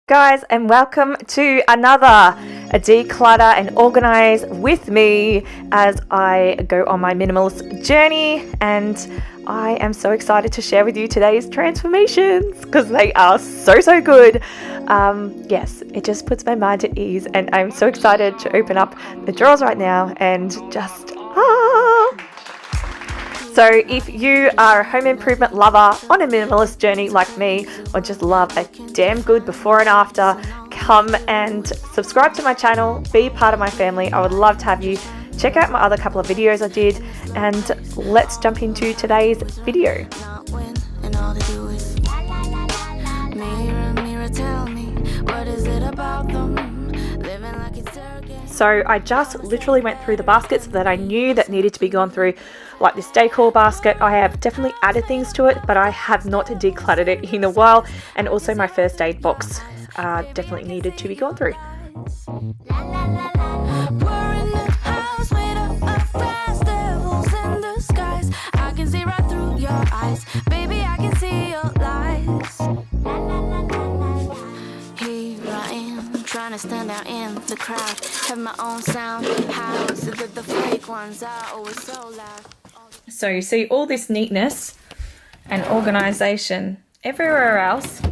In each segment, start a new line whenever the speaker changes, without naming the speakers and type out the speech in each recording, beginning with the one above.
guys, and welcome to another declutter and organize with me as I go on my minimalist journey. And I am so excited to share with you today's transformations because they are so good. Yes, it just puts my mind at ease, and I'm so excited to open up the drawers right now and just So if you are a home improvement lover on a minimalist journey like me, or just love a damn good before and after, come and subscribe to my channel, be part of my family. I would love to have you. Check out my other couple of videos I did, and let's jump into today's video. So I just literally went through the baskets that I knew that needed to be gone through, like this decor basket. I have definitely added things to it, but I have not decluttered it in a while. And also my first aid box definitely needed to be gone through.
Trying to stand out in the crowd, have my own sound house, the fake ones are always so loud.
So you see all this neatness and organization everywhere else.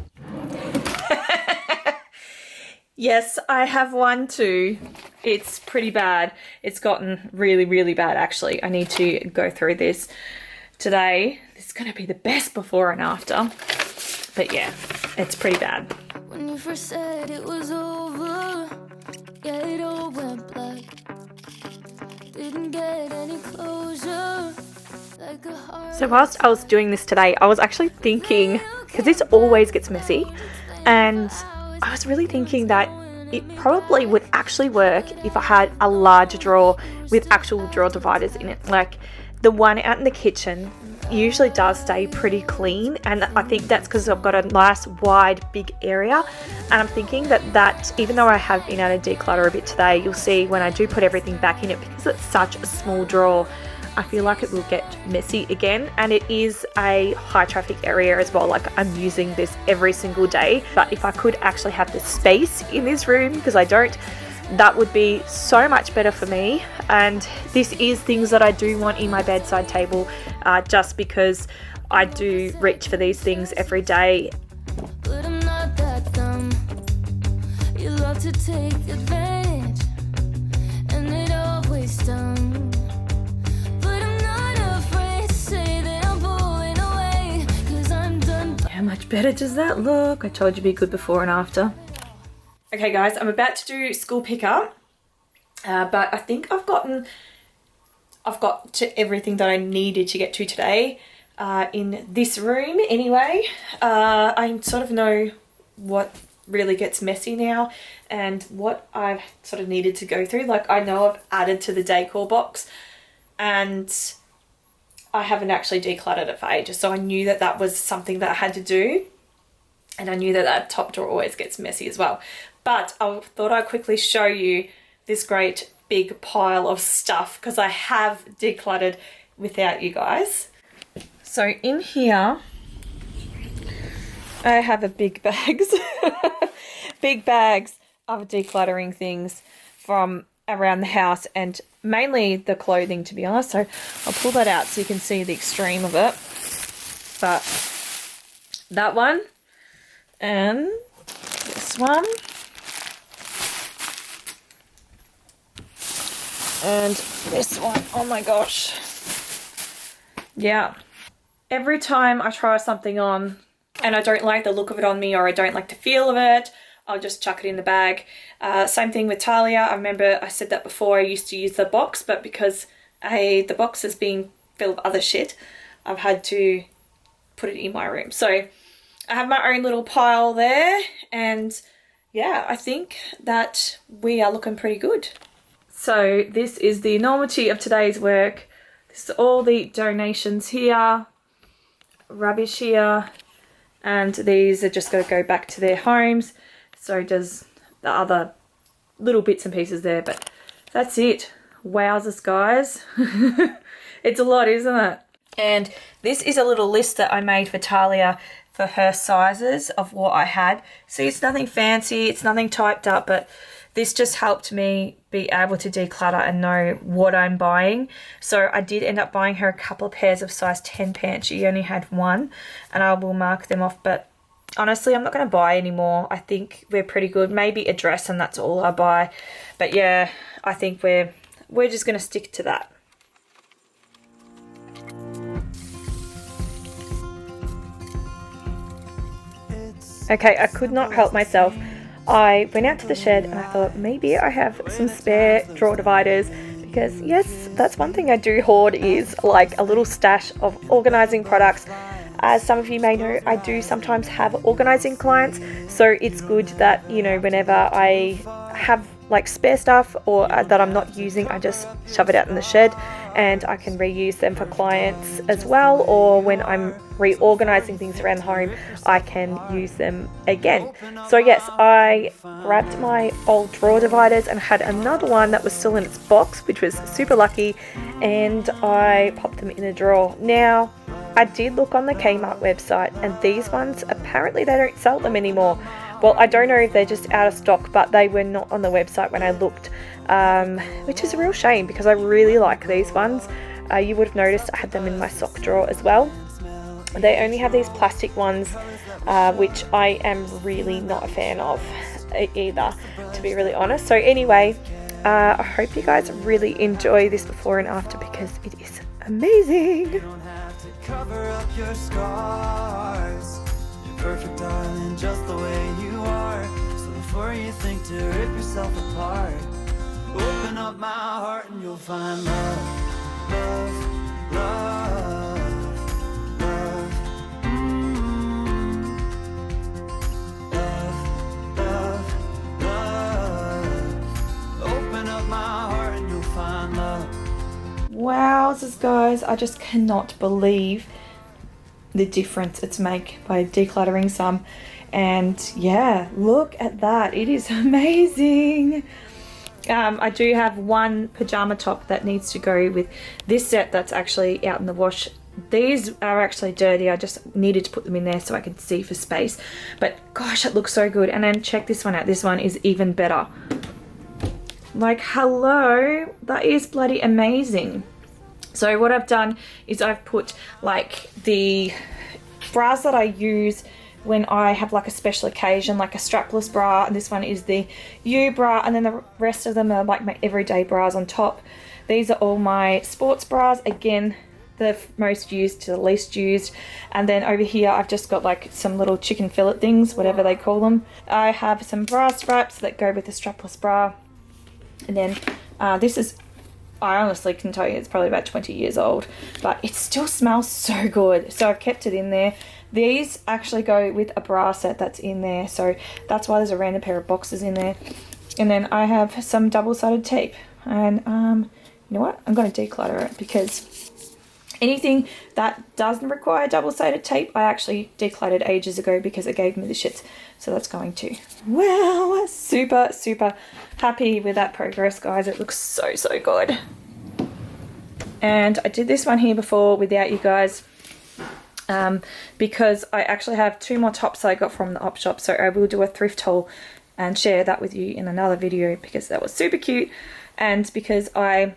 Yes, I have one too. It's pretty bad. It's gotten really bad actually. I need to go through this today. This is going to be the best before and after. But yeah, it's pretty bad.
When you first said it was over, yeah, it all went black. Didn't get any closure, like a heart.
So whilst I was doing this today, I was actually thinking, because this always gets messy, and I was really thinking that it probably would actually work if I had a large drawer with actual drawer dividers in it. Like the one out in the kitchen usually does stay pretty clean, and I think that's because I've got a nice wide big area. And I'm thinking that even though I have been able to declutter a bit today, you'll see when I do put everything back in it, because it's such a small drawer, I feel like it will get messy again. And it is a high traffic area as well, like I'm using this every single day. But if I could actually have the space in this room, because I don't, that would be so much better for me. And this is things that I do want in my bedside table, just because I do reach for these things every day.
But I'm not that dumb. You love to take advantage, and it always stung. But I'm not afraid to say that I'm pulling away, 'cause I'm done.
How much better does that look? I told you be good before and after. Okay guys, I'm about to do school pickup, but I think I've got to everything that I needed to get to today in this room anyway. I sort of know what really gets messy now and what I've sort of needed to go through. Like I know I've added to the decor box, and I haven't actually decluttered it for ages, so I knew that that was something that I had to do. And I knew that that top drawer always gets messy as well. But I thought I'd quickly show you this great big pile of stuff, because I have decluttered without you guys. So in here, I have a big bags, big bags of decluttering things from around the house, and mainly the clothing, to be honest. So I'll pull that out so you can see the extreme of it. But that one, and this one, and this one. Oh my gosh. Yeah. Every time I try something on and I don't like the look of it on me, or I don't like the feel of it, I'll just chuck it in the bag. Same thing with Talia. I remember I said that before, I used to use the box, but because the box has been filled with other shit, I've had to put it in my room. So I have my own little pile there, and yeah, I think that we are looking pretty good. So this is the enormity of today's work. This is all the donations here, rubbish here, and these are just going to go back to their homes. So does the other little bits and pieces there, but that's it. Wowzers, guys. It's a lot, isn't it? And this is a little list that I made for Talia for her sizes of what I had. See, it's nothing fancy, it's nothing typed up, but this just helped me be able to declutter and know what I'm buying. So I did end up buying her a couple of pairs of size 10 pants. She only had one, and I will mark them off. But honestly, I'm not going to buy anymore. I think we're pretty good. Maybe a dress, and that's all I buy. But yeah, I think we're just going to stick to that. Okay, I could not help myself. I went out to the shed and I thought maybe I have some spare drawer dividers, because yes, that's one thing I do hoard, is like a little stash of organising products. As some of you may know, I do sometimes have organising clients, so it's good that, you know, whenever I have like spare stuff or that I'm not using, I just shove it out in the shed and I can reuse them for clients as well, or when I'm reorganizing things around the home, I can use them again. So yes, I grabbed my old drawer dividers and had another one that was still in its box, which was super lucky, and I popped them in a drawer. Now, I did look on the Kmart website, and these ones, apparently they don't sell them anymore. Well, I don't know if they're just out of stock, but they were not on the website when I looked, which is a real shame because I really like these ones. You would have noticed I had them in my sock drawer as well. They only have these plastic ones, which I am really not a fan of either, to be really honest. So anyway, I hope you guys really enjoy this before and after, because it is amazing.
You don't have to cover up your scars. You're perfect, darling, just the way you are. So before you think to rip yourself apart, open up my heart and you'll find love, love, love, love. Love, love, love. Open up my heart and you'll find love.
Wowzers, guys, I just cannot believe the difference it's make by decluttering some. And yeah, look at that, it is amazing. I do have one pajama top that needs to go with this set that's actually out in the wash. These are actually dirty, I just needed to put them in there so I could see for space, but gosh, it looks so good. And then check this one out, this one is even better. Like, hello, that is bloody amazing. So what I've done is I've put like the bras that I use when I have like a special occasion, like a strapless bra, and this one is the U bra, and then the rest of them are like my everyday bras on top. These are all my sports bras, again, the most used to the least used. And then over here I've just got like some little chicken fillet things, whatever they call them. I have some bra straps that go with the strapless bra. And then this is, I honestly can tell you it's probably about 20 years old, but it still smells so good. So I've kept it in there. These actually go with a bra set that's in there, so that's why there's a random pair of boxes in there. And then I have some double-sided tape, and you know what, I'm going to declutter it, because anything that doesn't require double-sided tape I actually decluttered ages ago because it gave me the shits. So that's going to, wow, super happy with that progress, guys. It looks so good. And I did this one here before without you guys, because I actually have two more tops that I got from the op shop, so I will do a thrift haul and share that with you in another video, because that was super cute. And because I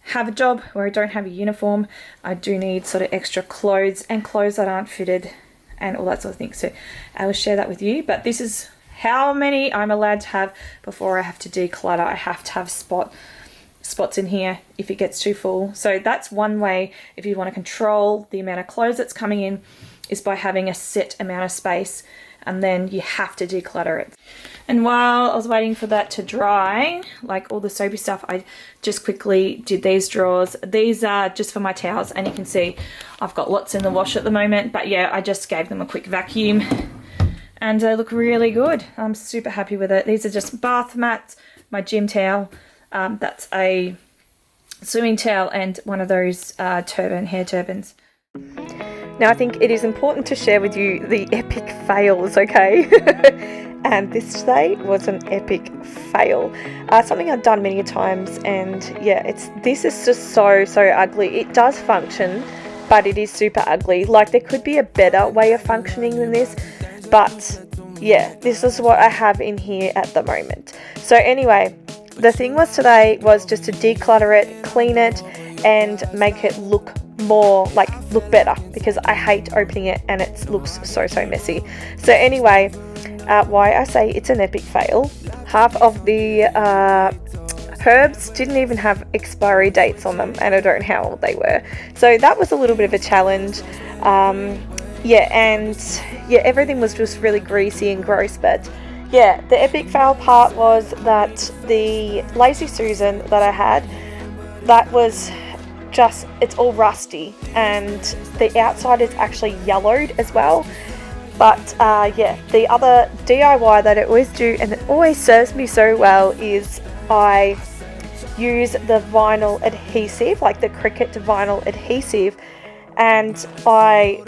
have a job where I don't have a uniform, I do need sort of extra clothes and clothes that aren't fitted and all that sort of thing, so I will share that with you. But this is how many I'm allowed to have before I have to declutter. I have to have spots in here if it gets too full. So that's one way, if you want to control the amount of clothes that's coming in, is by having a set amount of space, and then you have to declutter it. And while I was waiting for that to dry, like all the soapy stuff, I just quickly did these drawers. These are just for my towels, and you can see I've got lots in the wash at the moment, but yeah, I just gave them a quick vacuum and they look really good. I'm super happy with it. These are just bath mats, my gym towel, that's a swimming towel, and one of those hair turbans. Now I think it is important to share with you the epic fails, okay? And this today was an epic fail. Something I've done many times, and yeah, this is just so ugly. It does function, but it is super ugly. Like, there could be a better way of functioning than this, but yeah, this is what I have in here at the moment. So anyway, the thing was today was just to declutter it, clean it, and make it look better, because I hate opening it and it looks so messy. So anyway, why I say it's an epic fail, half of the herbs didn't even have expiry dates on them, and I don't know how old they were. So that was a little bit of a challenge. Everything was just really greasy and gross. But yeah, the epic fail part was that the Lazy Susan that I had, that was just, it's all rusty, and the outside is actually yellowed as well. But the other DIY that I always do, and it always serves me so well, is I use the vinyl adhesive, like the Cricut vinyl adhesive, and I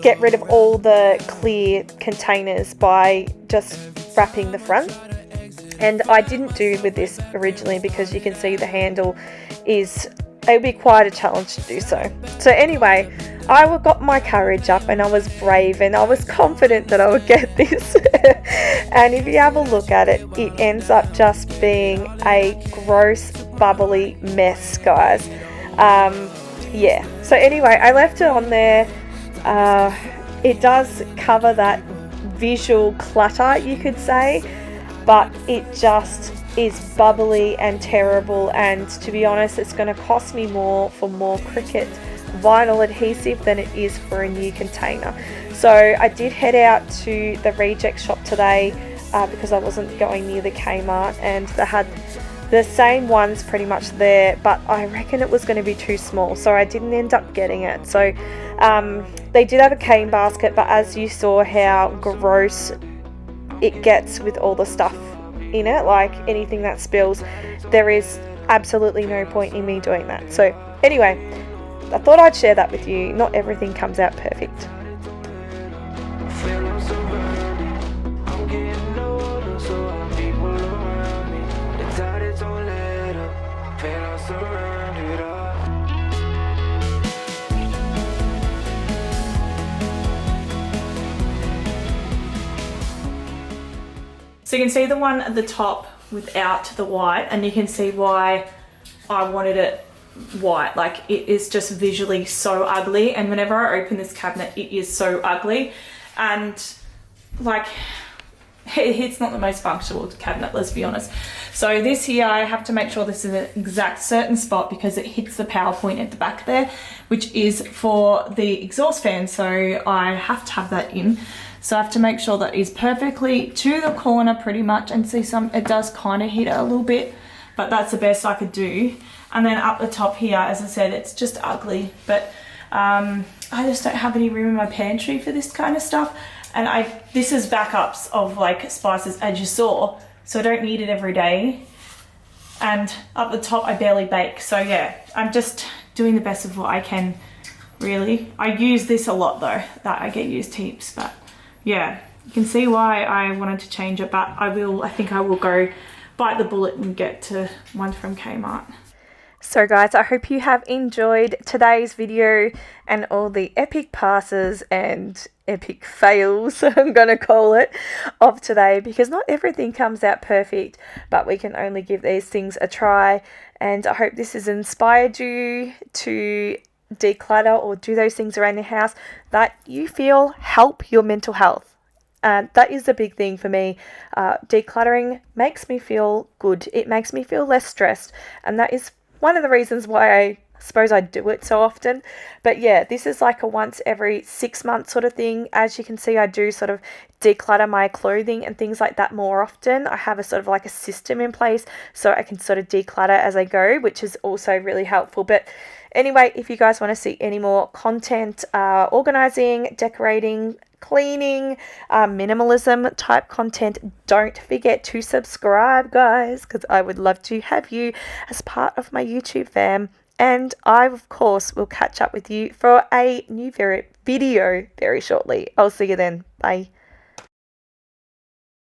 get rid of all the clear containers by just wrapping the front. And I didn't do with this originally because you can see the handle is, it would be quite a challenge to do so. So anyway, I got my courage up and I was brave and I was confident that I would get this. And if you have a look at it, it ends up just being a gross, bubbly mess, guys. So anyway, I left it on there. It does cover that visual clutter, you could say, but it just is bubbly and terrible, and to be honest, it's going to cost me more for more Cricut vinyl adhesive than it is for a new container. So I did head out to the reject shop today because I wasn't going near the Kmart, and they had the same ones pretty much there, but I reckon it was going to be too small, so I didn't end up getting it. So they did have a cane basket, but as you saw how gross it gets with all the stuff in it, like anything that spills, there is absolutely no point in me doing that. So anyway, I thought I'd share that with you. Not everything comes out perfect. So you can see the one at the top without the white, and you can see why I wanted it white. Like, it is just visually so ugly, and whenever I open this cabinet, it is so ugly, and like, it's not the most functional cabinet, let's be honest. So this here, I have to make sure this is an exact certain spot because it hits the power point at the back there, which is for the exhaust fan, so I have to have that in. So I have to make sure that is perfectly to the corner pretty much, and see it does kind of hit it a little bit, but that's the best I could do. And then up the top here, as I said, it's just ugly, but I just don't have any room in my pantry for this kind of stuff. And this is backups of like spices, as you saw, so I don't need it every day. And up the top, I barely bake. So yeah, I'm just doing the best of what I can, really. I use this a lot though, that I get used heaps, but yeah, you can see why I wanted to change it, but I think I will go bite the bullet and get to one from Kmart. So guys, I hope you have enjoyed today's video and all the epic passes and epic fails, I'm gonna call it, of today, because not everything comes out perfect, but we can only give these things a try. And I hope this has inspired you to declutter or do those things around your house that you feel help your mental health. That is the big thing for me. Decluttering makes me feel good. It makes me feel less stressed, and that is one of the reasons why I suppose I do it so often. But yeah, this is like a once every 6 months sort of thing. As you can see, I do sort of declutter my clothing and things like that more often. I have a sort of like a system in place so I can sort of declutter as I go, which is also really helpful. But anyway, if you guys want to see any more content, organizing, decorating, cleaning, minimalism type content, don't forget to subscribe, guys, because I would love to have you as part of my YouTube fam. And I, of course, will catch up with you for a new video very shortly. I'll see you then. Bye.